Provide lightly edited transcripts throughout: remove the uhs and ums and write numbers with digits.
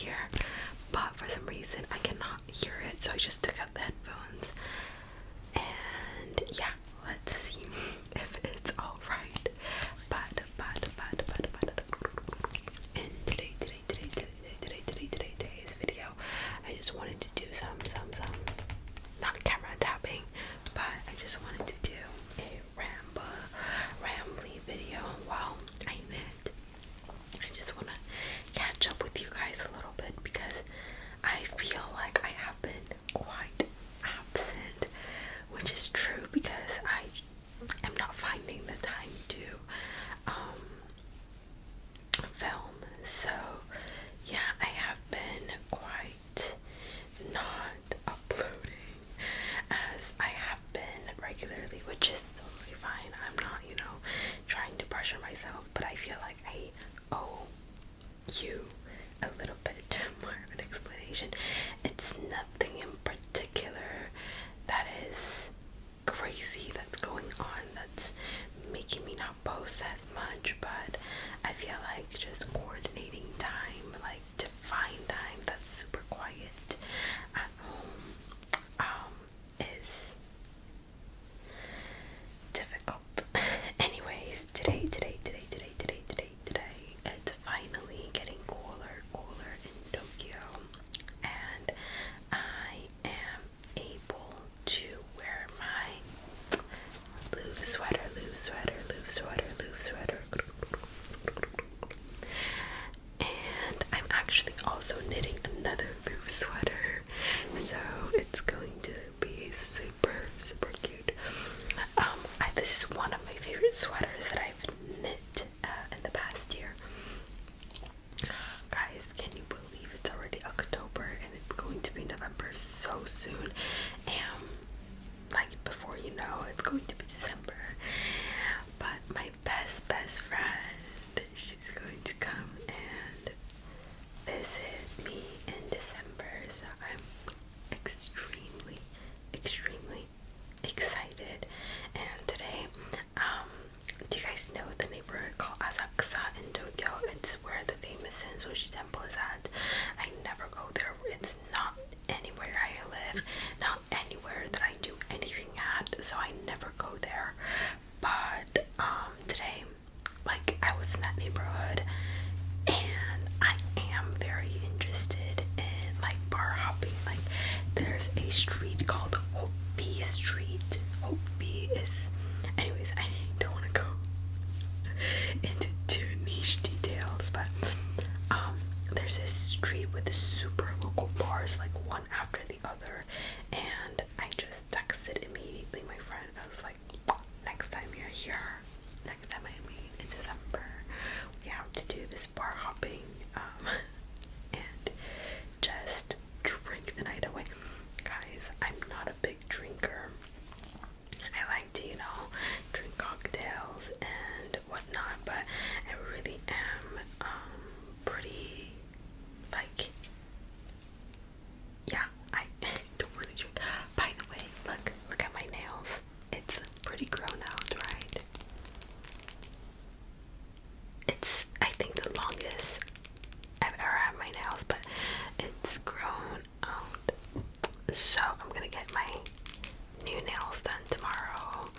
hear, but for some reason I cannot hear it, so I just took out the headphones. And yeah, let's see if it's alright. But in today's video, I just wanted to do some not camera tapping, but I just wanted to do a rambly video while I knit. I just want to catch up with you guys a little bit because I feel like I have been quite absent, which is true because I am not finding the time to film. So yeah, I have been quite not uploading as I have been regularly, which is totally fine. I'm not, trying to pressure myself, but I feel like I owe you a little bit more of an explanation. It's nothing in particular that is crazy that's going on that's making me not post as much, but I feel like just coordinating time, like to find time that's super quiet at home, is difficult. Anyways, today, it's finally getting cooler in Tokyo, and I am able to wear my loose sweater. And I'm actually also knitting another loose sweater, so it's going to be super cute. This is one of my favorite sweaters that I've knit in the past year. Guys, can you believe it's already October and it's going to be November so soon? And like before you know, it's going to be December. But my best friend, she's going to come and visit me in December, so I'm extremely excited. And today, do you guys know the neighborhood called Asakusa in Tokyo? It's where the famous Sensoji temple is at. I never go there. It's not anywhere I live, not anywhere that I do anything at, so I never go there. But today, like, I was in that neighborhood and I am very interested in like bar hopping. Like, there's a street called Hopi Street. Hopi is, anyways, I don't want to go into too niche details, but there's this street with super local bars, like one after the other, and I just texted immediately my friend. I was like, next time you're here, next time I mean in December, we have to do this bar hopping and just drink the night away. Guys, I'm not a big drinker. I like to, drink cocktails and whatnot, but I really am pretty, like, yeah, I don't really drink. By the way, look at my nails. It's pretty grown out, right? It's, I think, the longest I've ever had my nails, but it's grown out. So I'm gonna get my new nails done tomorrow.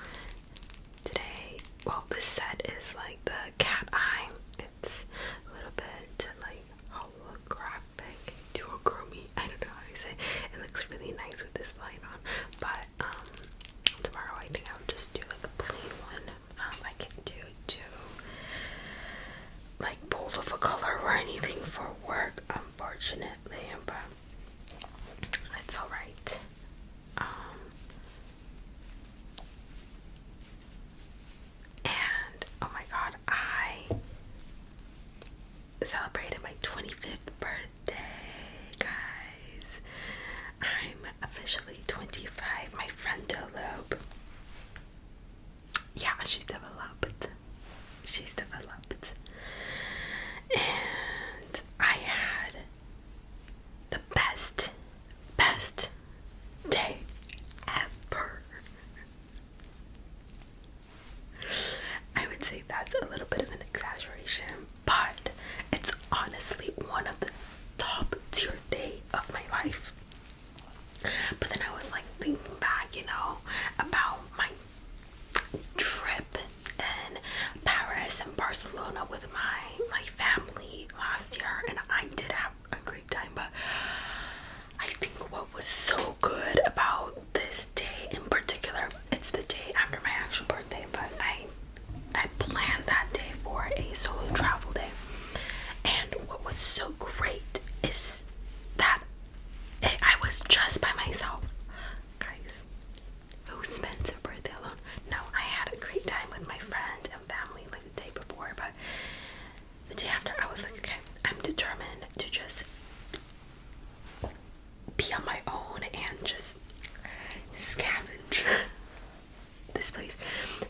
Today, well, this set is like the cat eye. It's a little bit like holographic, duochrome. I don't know how you say it. It looks really nice with this light on. But tomorrow I think I'll just do like a plain one. I can't do too like bold of a color or anything for work, unfortunately, but it's alright. And oh my god, I celebrated my 25th birthday, guys. I'm officially 25. My frontal lobe, yeah, she's developed. And I had the best day ever. I would say that's a little bit of an exaggeration, but it's honestly one of the top was so great is that I was just by myself. Guys, who spends their birthday alone? No, I had a great time with my friend and family like the day before, but the day after I was like, okay, I'm determined to just be on my own and just scavenge this place.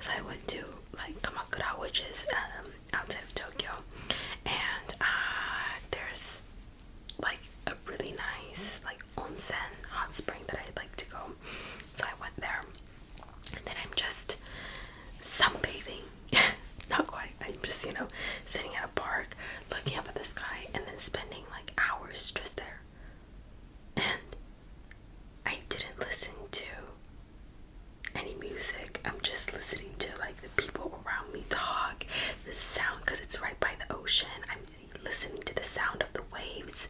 So I went to like Kamakura, which is outside of Tokyo, and there's like a really nice like onsen hot spring that I'd like to go. So I went there, and then I'm just sunbathing. Not quite. I'm just, sitting at a park, looking up at the sky, and then spending like hours just there. And I didn't listen to any music. I'm just listening to like the people around me talk, the sound, because it's right by the ocean. I'm listening to the sound of the waves,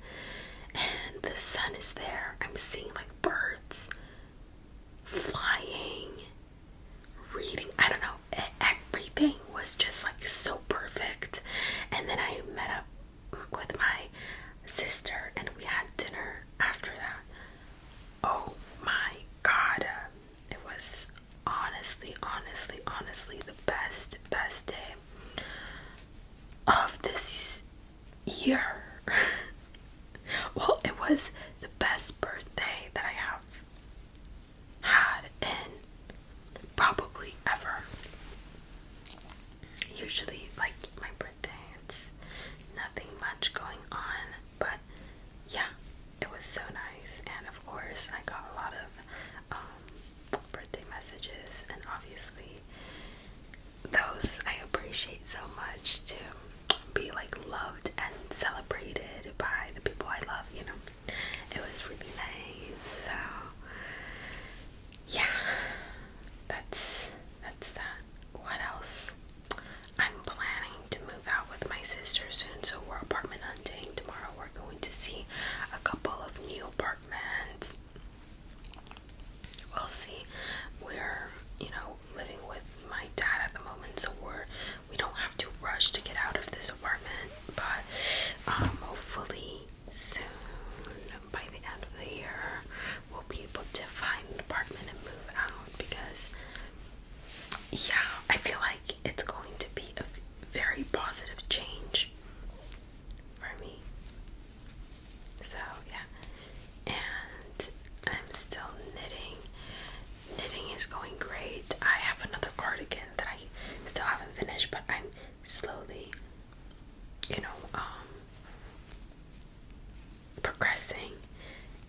and the sun is there. I'm seeing like birds flying, reading. I don't know. Everything was just like so perfect. And then I met up with my sister, and we had dinner after that. Oh my god, it was honestly the best day of this year. Well, it was the best birthday that I have had in probably ever. Usually, like my birthday, it's nothing much going on, but yeah, it was so nice. And of course, I got a lot of birthday messages, and obviously those I appreciate so much, to be like loved and celebrated by the people I love. It was really nice. So yeah, that's that. What else? I'm planning to move out with my sister soon, so we're apartment hunting. Tomorrow we're going to see a couple of new apartments. We'll see. We're, living with my dad at the moment, so we don't have to rush to get out of this apartment, but hopefully soon, by the end of the year, we'll be able to find an apartment and move out, because yeah, I feel like it's going to be a very positive change for me. So yeah, and I'm still knitting. Knitting is going great. I have another cardigan that I still haven't finished, but I'm slowly, progressing.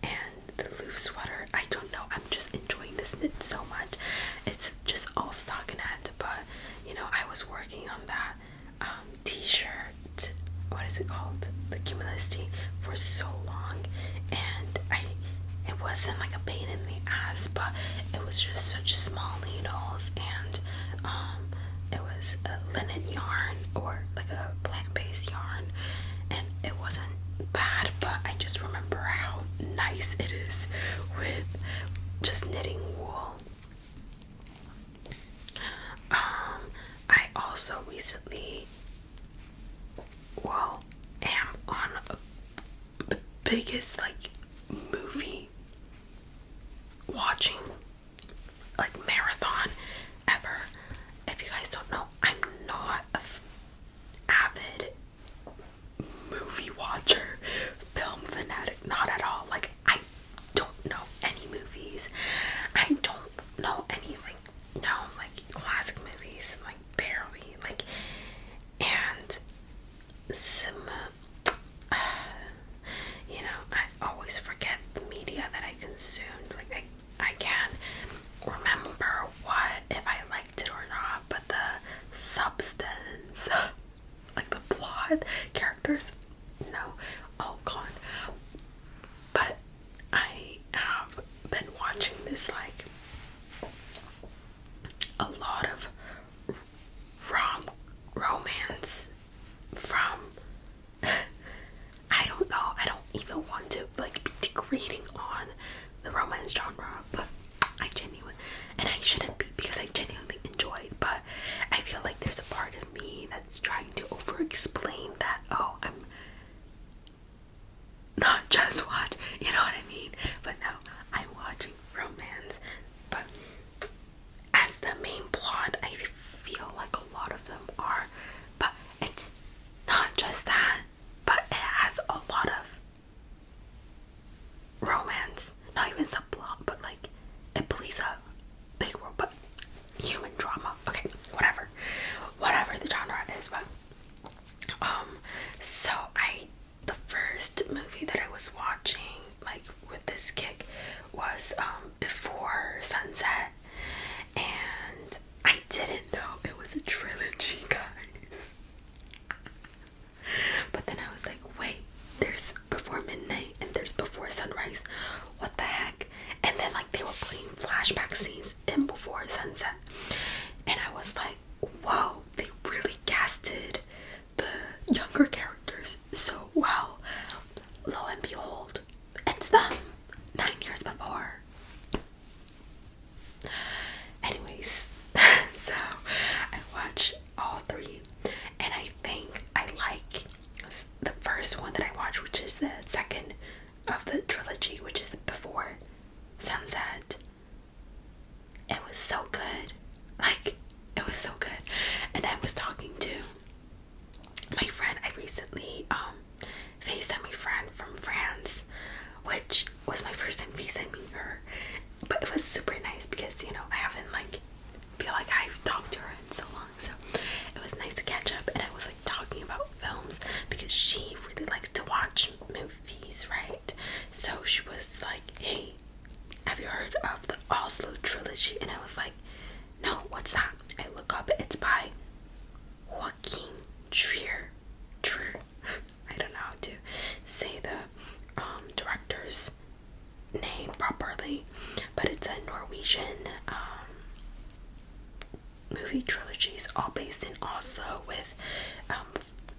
And the Louvre sweater, I don't know, I'm just enjoying this knit so much. It's just all stockinette, but I was working on that t-shirt, what is it called, the Cumulus tee, for so long, and it wasn't like a pain in the ass, but it was just such small needles, and it was a linen yarn, or like a plant-based yarn, and it wasn't bad, but I just remember how nice it is with just knitting wool. I also recently, am on the biggest like movie watching like marathon ever. If you guys don't know, I'm not a avid movie watcher, film fanatic, not at all. Like, I don't know any movies. I don't know any like classic movies, like barely, like, and some not just watch, you know what I mean? But no, I'm watching romance. But as the main plot, I feel like a lot of them are. But it's not just that, but it has a lot of romance. Not even subplot, but like it plays a big role. But human drama. Okay, whatever the genre is. But so the first movie that I was watching like with this kick was Before Sunset, and I didn't know it was a trilogy, guys. But then I was like, wait, there's Before Midnight and there's Before Sunrise. What the heck? And then like they were playing flashback scenes in Before Sunset, and I was like, whoa, they really casted the younger characters so well. Lo and behold, it's them 9 years before. Anyways, so I watched all three, and I think I like the first one that I watched, which is the second of the trilogy, which is Before Sunset. It was so good. Like, it was so good. And I was talking to my friend. I recently FaceTimed my friend from France, which was my first time FaceTiming her. But it was super nice because, you know, I haven't feel like I've talked to her in so long. So it was nice to catch up, and I was like talking about films because she really likes to watch movies, right? So she was like, hey, have you heard of the Oslo trilogy? And I was like, no, what's that? I look up, it's by Joachim Trier. I don't know how to say the director's name properly, but it's a Norwegian movie trilogy. It's all based in Oslo with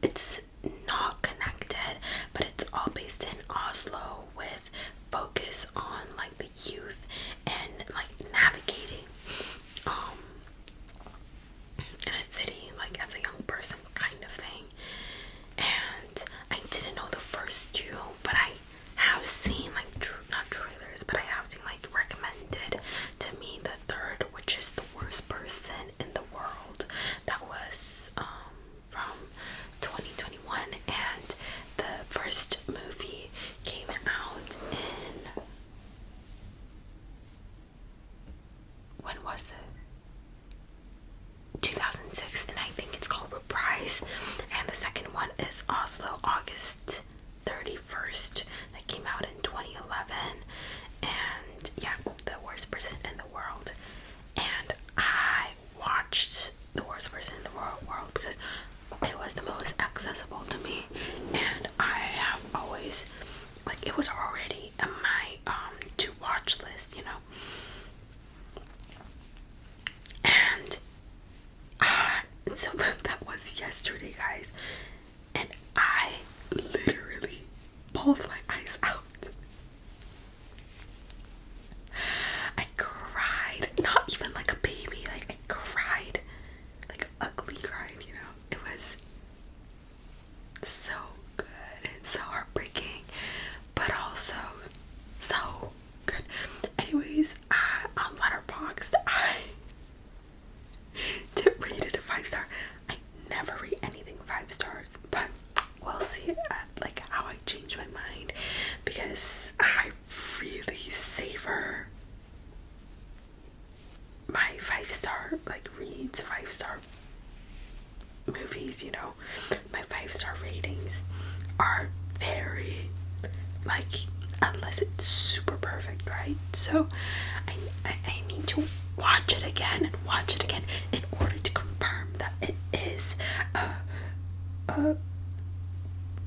it's not connected, but it's all based in Oslo with focus on like the youth and like navigating in a city like as a young person kind of thing. And I didn't know the first two, but I have seen like not trailers, but I have seen like recommended to me the third, which is The Worst Person in the World. That was from 2021, and the first movie came out in, when was it? 2006, and I think it's called Reprise. And the second one is Oslo, August 31st. That came out in 2011. And yeah, The Worst Person in the World. And I watched The Worst Person in the World because it was the most accessible to me, and I have always like it was already in my to watch list, you know. And so that was yesterday, guys, and I literally bawled my eyes out. I cried, not even like a baby, like I cried, like ugly cried, you know. It was so good and so heartbreaking, but also so good. Anyways, on Letterboxd, I rate it a 5-star. I never rate anything 5 stars, but we'll see like how I change my mind, because I really savor my 5-star like reads, 5-star movies, you know. My 5-star ratings are very like, unless it's super perfect, right? So I need to watch it again and watch it again in order to confirm that it is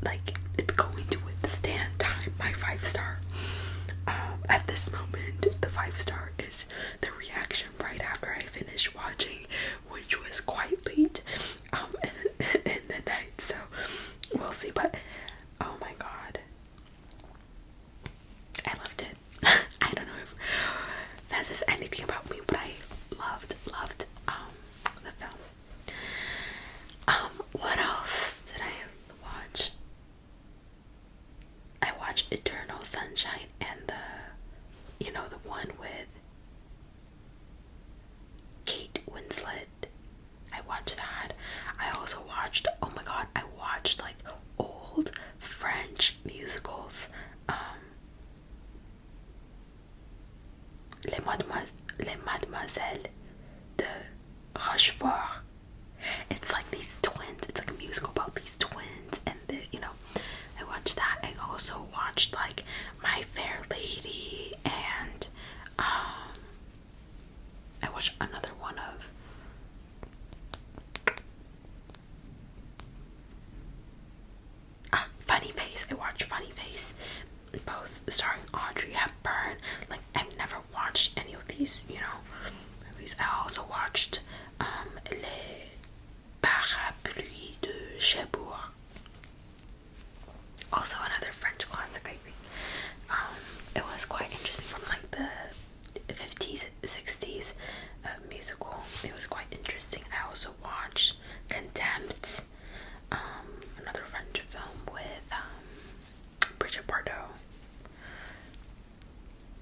like it's going to withstand time. My 5-star at this moment, the 5-star is the reaction right after I finished watching, which was quite late in the night, so we'll see. But oh my god, I loved it. I don't know if that says anything about me, but I loved the film. What else did I watch? watch Eternal Sunshine and the one with Kate Winslet. I watched that. I also watched, oh my god, I watched like old French musicals. Les Mademoiselles de Rochefort. It's like these twins. It's like a musical about these twins, and I watched that. I also watched like My Fair Lady, and I watched another one of Funny Face. I watched Funny Face, both starring Audrey Hepburn. Like, I've never watched any of these, movies. I also watched Les Parapluies de Cherbourg. Also another French classic, I think. It was quite interesting, from like the 50s, 60s musical. It was quite interesting. I also watched Contempt, another French film with Bridget Bardot.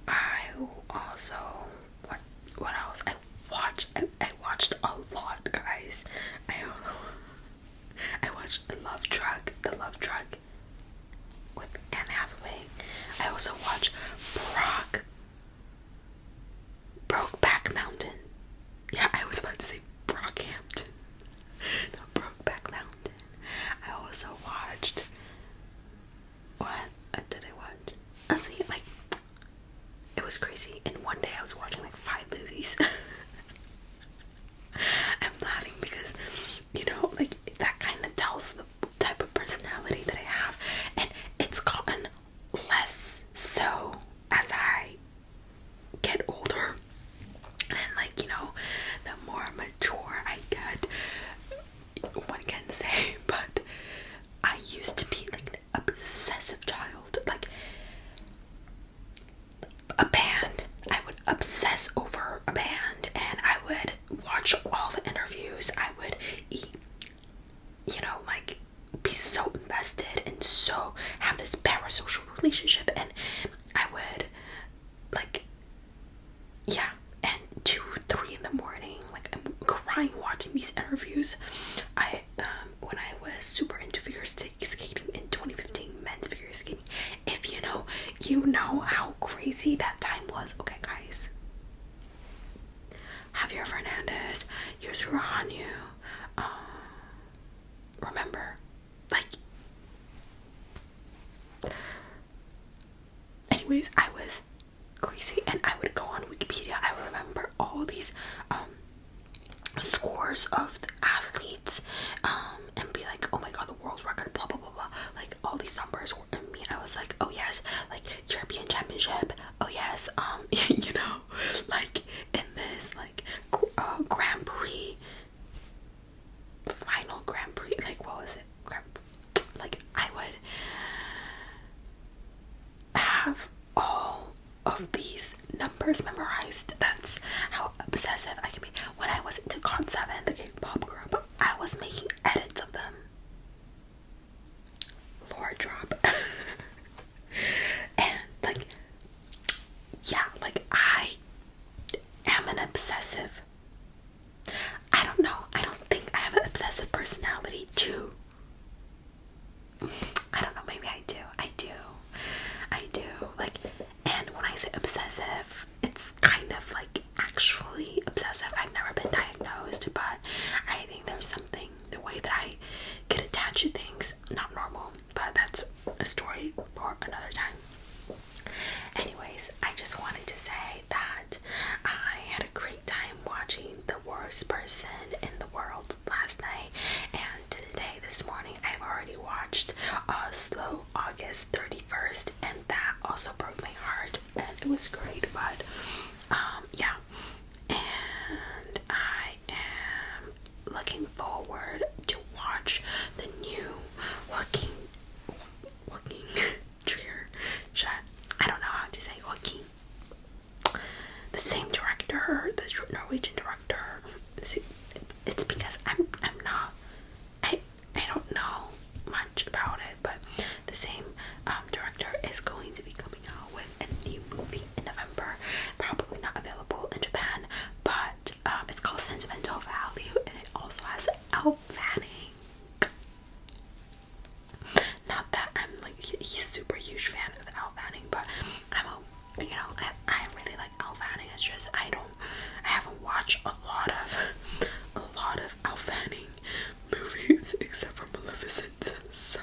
I also, what else? I watched a lot, guys. I watched The Love Drug with Anne Hathaway. I also watched Brokeback Mountain. Yeah, I was about to say Brockhampton. No, Brokeback Mountain. I also watched, what did I watch? Let's see, like, it was crazy. In one day I was watching like 5 movies. I'm laughing because, like, that kind of tells the type of personality that I have, and it's gotten less so as I get older, and like, the more mature I get, one can say. But I used to be like an obsessive child. Like, a band, I would obsess over a band, and I would watch all the interviews. I would like, be so invested and so have this parasocial relationship, and I would, like, yeah, and 2, 3 in the morning, like, I'm crying watching these interviews. When I was super into figure skating in 2015, men's figure skating. If you know how crazy that time was. Okay, guys. Javier Fernandez, Yusuru Hanyu, remember, like, anyways, I was crazy, and I would go on Wikipedia. I remember all these scores of the athletes, and be like, oh my god, the world record, blah blah blah blah. Like, all these numbers were in me. I was like, oh yes, like European Championship. Oh yes, like in this like Grand Prix, final Grand Prix. Like, what was it? Like, I would have all of these numbers memorized. That's how obsessive I can be. When I was into GOT7, the K-pop group, I was making edits of them. Lore drop. And like, yeah, like, I am an obsessive. I don't know. I don't think I have an obsessive personality too. I don't know. Maybe I do. I do. Like, and when I say obsessive, it's kind of like actually obsessive. I've never been diagnosed, but I think there's something, the way that I get attached to things, not normal, but that's a story for another time. Anyways, I just wanted to say that I had a great time watching The Worst Person in the World last night, and today, this morning, I've already watched Slow August 31st, and that also broke my heart, and it was great. But yeah, and I am looking forward to watch the new Joaquin Trier. I don't know how to say Joaquin. The same director, the Norwegian director. See, it's because I'm not, I don't know much about it, but the same director is you know, I really like Alvanning. It's just I haven't watched a lot of Alvanning movies except for Maleficent. So,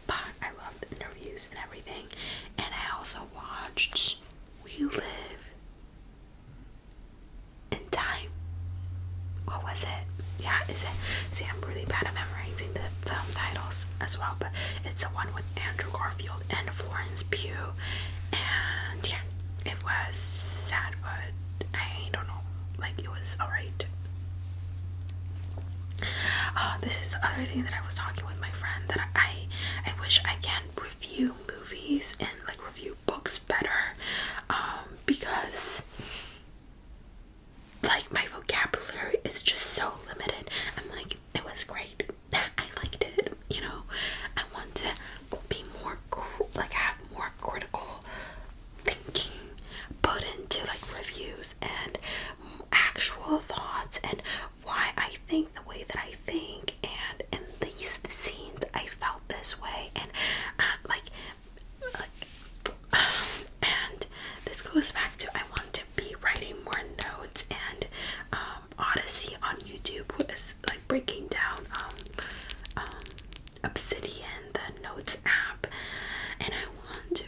but I loved the interviews and everything. And I also watched We Live in Time. What was it? Yeah, is it? See, I'm really bad at memorizing the film titles as well, but it's the one with Andrew Garfield and Florence Pugh. And yeah, it was sad, but I don't know, like it was alright. This is the other thing that I was talking with my friend, that I wish I can review movies and like review books better, because like my vocabulary is just so limited. I'm like, it was great, I liked it, you know. I want to be more like have more critical thinking put into like reviews and actual thoughts and why I think the way that I think, and in these scenes I felt this way, and and this goes back to I want to be writing more notes, and Odyssey on YouTube was like breaking down Obsidian, the notes app, and I want to,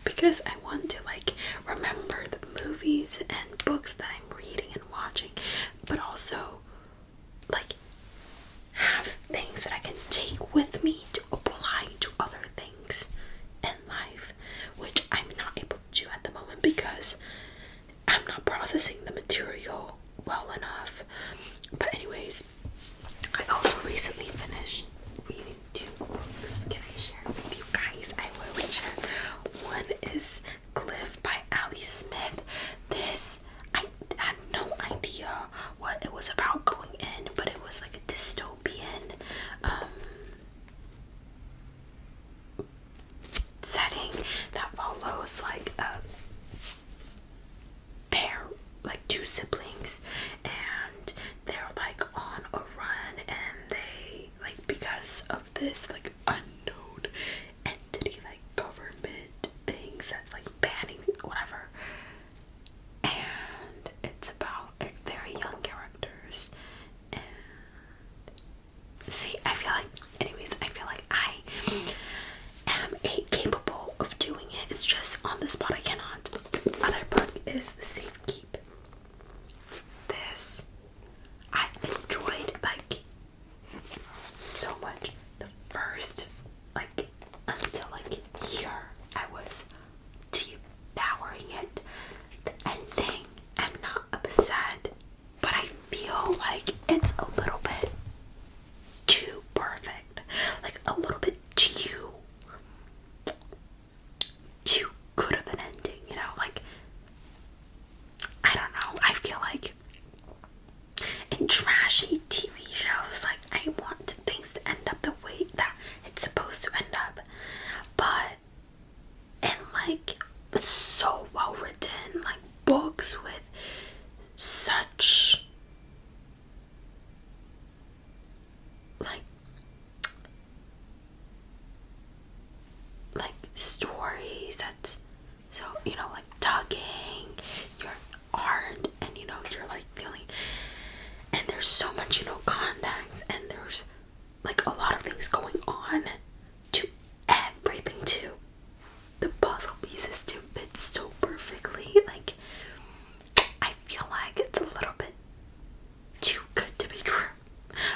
because I want to like remember the movies and books that I'm reading and watching, but also like have things that I can take with me to apply to other things in life, which I'm not able to do at the moment because I'm not processing the material well enough. But anyways, I also recently finished reading 2 books. Can I share with you guys? I will share. One is Cliff by Ali Smith. This, I had no idea what it was about going in, but it was like a dystopian setting that follows like a pair, like 2 siblings, and they're like on a run, and they like, because of this like unknown entity, like government things that's like banning whatever, and it's about very young characters. And see, I feel like, anyways, I feel like I am capable of doing it. It's just on the spot I cannot. The other book is The Safe Keep. This I enjoyed like so much. The first like until like here I was devouring it. The ending, I'm not upset, but I feel like it's a little bit too perfect, like a little bit too good of an ending, you know, like I don't know, I feel like in trashy TV shows, like I want things to end up the way that it's supposed to end up, but and like so well written, like books with such like stories that's so, you know, like tugging your heart, and you know, you're like feeling, and there's so much, you know, context, and there's like a lot of things going on to everything too. The puzzle pieces to fit so perfectly. Like I feel like it's a little bit too good to be true.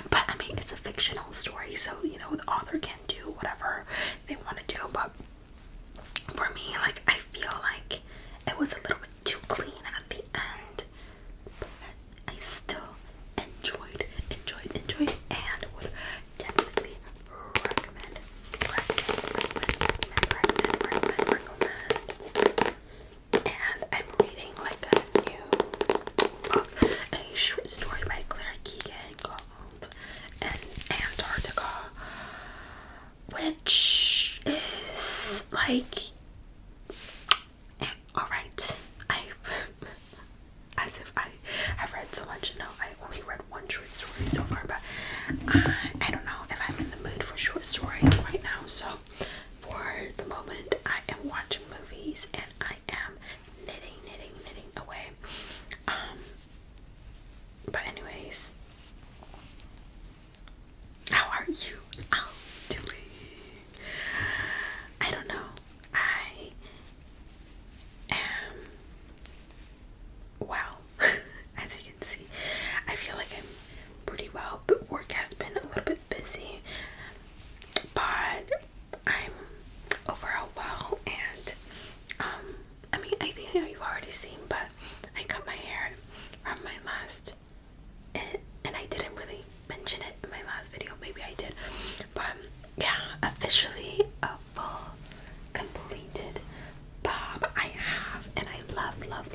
But I mean, it's a fictional story, so you know, the author can do whatever they want to do. But for me, like I feel like it was a little bit too clean at the end. But I still enjoyed, and would definitely recommend. And I'm reading like a new book, a short story by Claire Keegan called Antarctica, which is like alright. As if I have read so much. No, I only read one short story so far, but I don't know if I'm in the mood for short story right now. So for the moment, I am watching movies and I am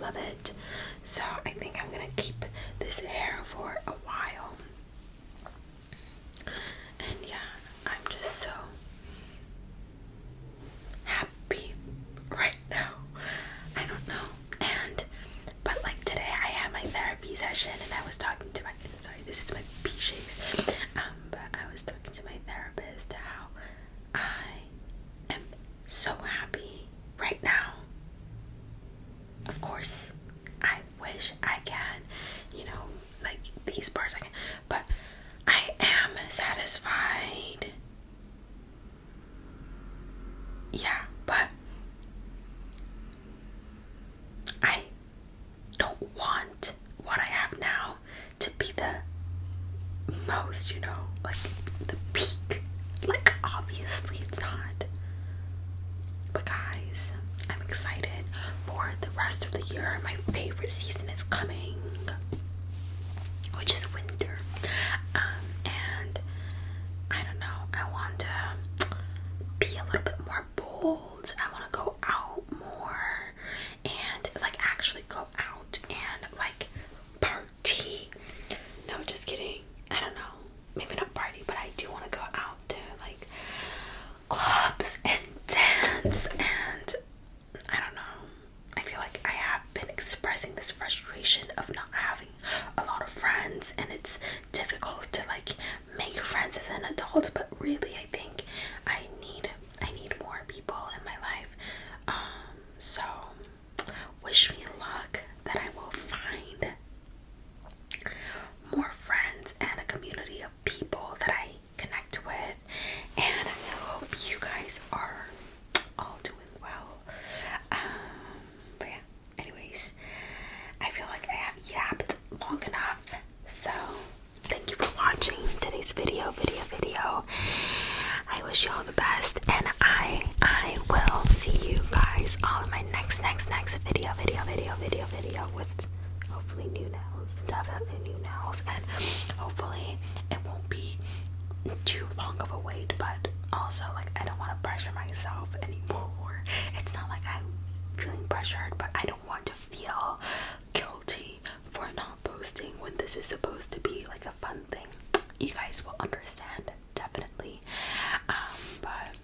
love it. So I think I'm gonna keep this hair for a while. And yeah, I'm just so happy right now. I don't know. But like today I had my therapy session and I was talking to my, sorry, this is my pea shakes. But I was talking to my therapist how I am so happy right now. Of course, I wish I can, like these parts I can, but I am satisfied. Yeah, but I don't want what I have now to be the most, like the peak. Like, obviously, it's not. But, guys, I'm excited for the rest of the year. My favorite season is coming, which is winter. And I don't know, I want to be a little bit more bold. I want to go out more and like actually go out and like party. No, just kidding. I don't know. Maybe not party, but I do want to go out to like clubs and dance, and I don't know. I feel like I have been expressing this frustration of not having a lot of friends, and it's difficult to like make friends as an adult, but really I think I need more people in my life. So wish me luck that I will find more friends and a community of people that I connect with, and I hope you guys are all doing well. But yeah, anyways, I feel like I have yapped long enough, so thank you for watching today's video. I wish you all the best, and I will see you guys all in my next video with hopefully new nails, definitely new nails, and hopefully it won't be too long of a wait, but also like I don't want to pressure myself anymore. It's not like I'm feeling pressured, but I don't want to feel guilty for not posting when this is supposed to be like a fun thing. You guys will understand, definitely. But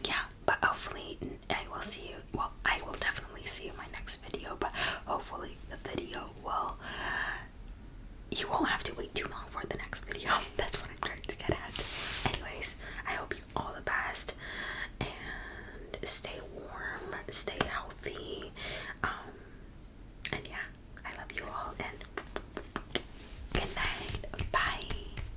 yeah, but hopefully I will see you. Well, I will definitely see you in my next video, but hopefully the video will, you won't have to